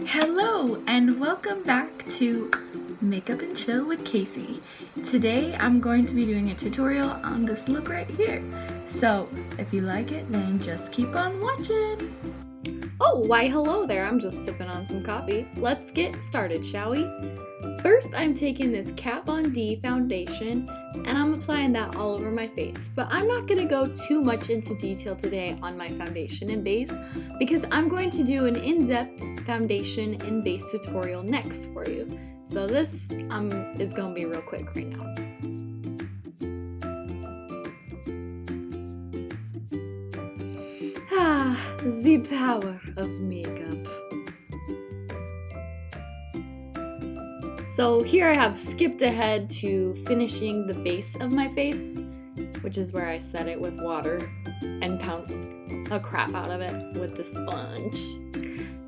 Hello and welcome back to Makeup and Chill with Casey. Today I'm going to be doing a tutorial on this look right here. So if you like it, then just keep on watching. Oh, why hello there, I'm just sipping on some coffee. Let's get started, shall we? First, I'm taking this Kat Von D foundation and I'm applying that all over my face. But I'm not going to go too much into detail today on my foundation and base because I'm going to do an in-depth foundation and base tutorial next for you. So this is going to be real quick right now. The power of makeup. So here I have skipped ahead to finishing the base of my face, which is where I set it with water and pounced a crap out of it with the sponge.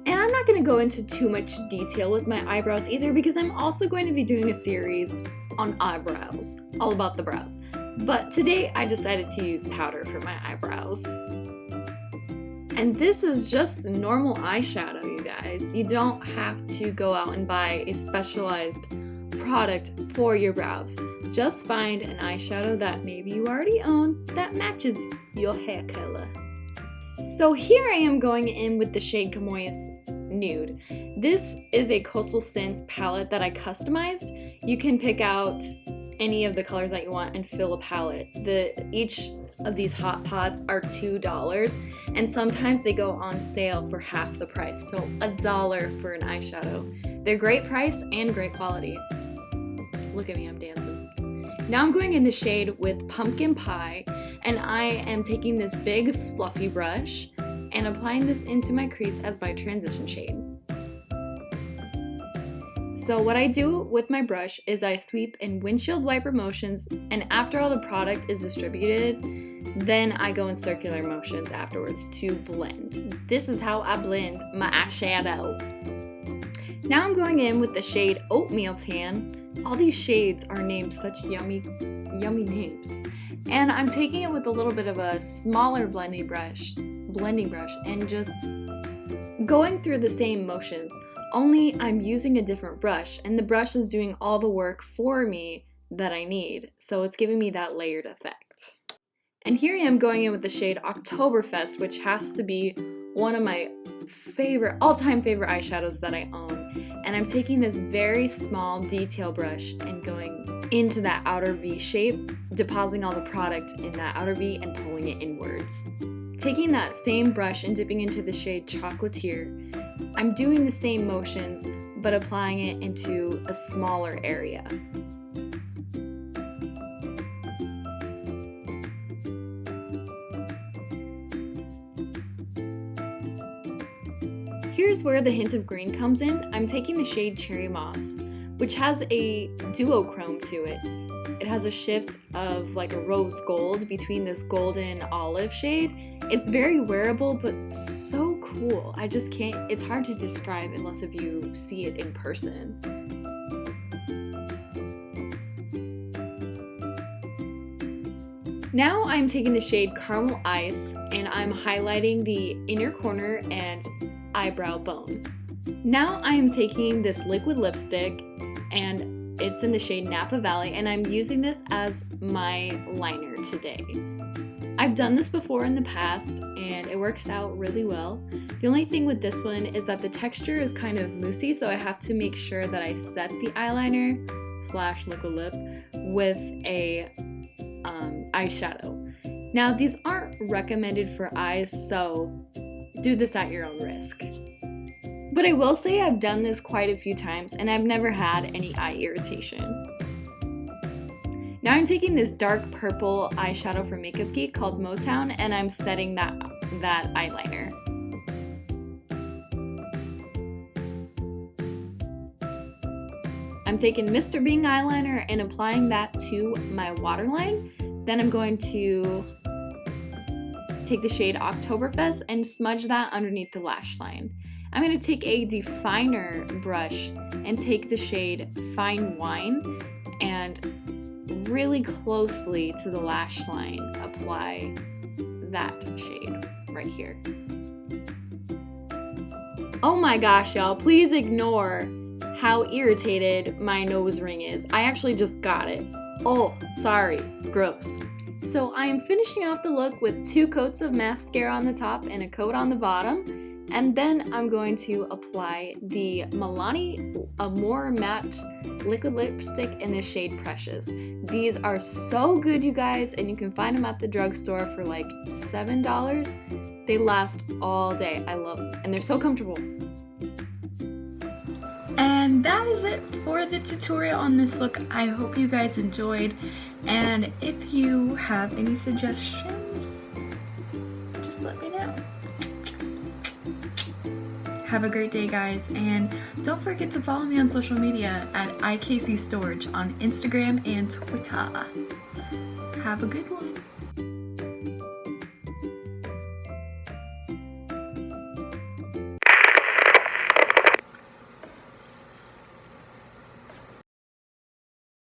And I'm not going to go into too much detail with my eyebrows either because I'm also going to be doing a series on eyebrows, all about the brows. But today I decided to use powder for my eyebrows. And this is just normal eyeshadow, you guys. You don't have to go out and buy a specialized product for your brows. Just find an eyeshadow that maybe you already own that matches your hair color. So here I am going in with the shade Chamois Nude. This is a Coastal Scents palette that I customized. You can pick out any of the colors that you want and fill a palette. Each of these hot pots are $2 and sometimes they go on sale for half the price, so $1 for an eyeshadow. They're great price and great quality. Look at me, I'm dancing. Now I'm going in the shade with Pumpkin Pie and I am taking this big fluffy brush and applying this into my crease as my transition shade. So what I do with my brush is I sweep in windshield wiper motions, and after all the product is distributed, then I go in circular motions afterwards to blend. This is how I blend my eyeshadow. Now I'm going in with the shade Oatmeal Tan. All these shades are named such yummy names. And I'm taking it with a little bit of a smaller blending brush and just going through the same motions. Only I'm using a different brush, and the brush is doing all the work for me that I need, so it's giving me that layered effect. And here I am going in with the shade Oktoberfest, which has to be one of my all-time favorite eyeshadows that I own. And I'm taking this very small detail brush and going into that outer V shape, depositing all the product in that outer V and pulling it inwards. Taking that same brush and dipping into the shade Chocolatier, I'm doing the same motions, but applying it into a smaller area. Here's where the hint of green comes in. I'm taking the shade Cherry Moss, which has a duochrome to it. It has a shift of like a rose gold between this golden olive shade. It's very wearable, but so cool. I just can't, it's hard to describe unless if you see it in person. Now I'm taking the shade Caramel Ice and I'm highlighting the inner corner and eyebrow bone. Now I am taking this liquid lipstick and it's in the shade Napa Valley and I'm using this as my liner today. I've done this before in the past and it works out really well. The only thing with this one is that the texture is kind of moussey, so I have to make sure that I set the eyeliner / liquid lip with a eyeshadow. Now these aren't recommended for eyes, so do this at your own risk. But I will say I've done this quite a few times and I've never had any eye irritation. Now I'm taking this dark purple eyeshadow from Makeup Geek called Motown and I'm setting that eyeliner. I'm taking Mr. Bing eyeliner and applying that to my waterline. Then I'm going to take the shade Oktoberfest and smudge that underneath the lash line. I'm going to take a definer brush and take the shade Fine Wine and really closely to the lash line apply that shade right here. Oh my gosh, y'all, please ignore how irritated my nose ring is. I actually just got it. Oh, sorry, gross. So I am finishing off the look with 2 coats of mascara on the top and a coat on the bottom. And then I'm going to apply the Milani Amore Matte Liquid Lipstick in the shade Precious. These are so good, you guys, and you can find them at the drugstore for like $7. They last all day. I love them, and they're so comfortable. And that is it for the tutorial on this look. I hope you guys enjoyed, and if you have any suggestions, just let me know. Have a great day, guys, and don't forget to follow me on social media at icaseystorj on Instagram and Twitter. Have a good one.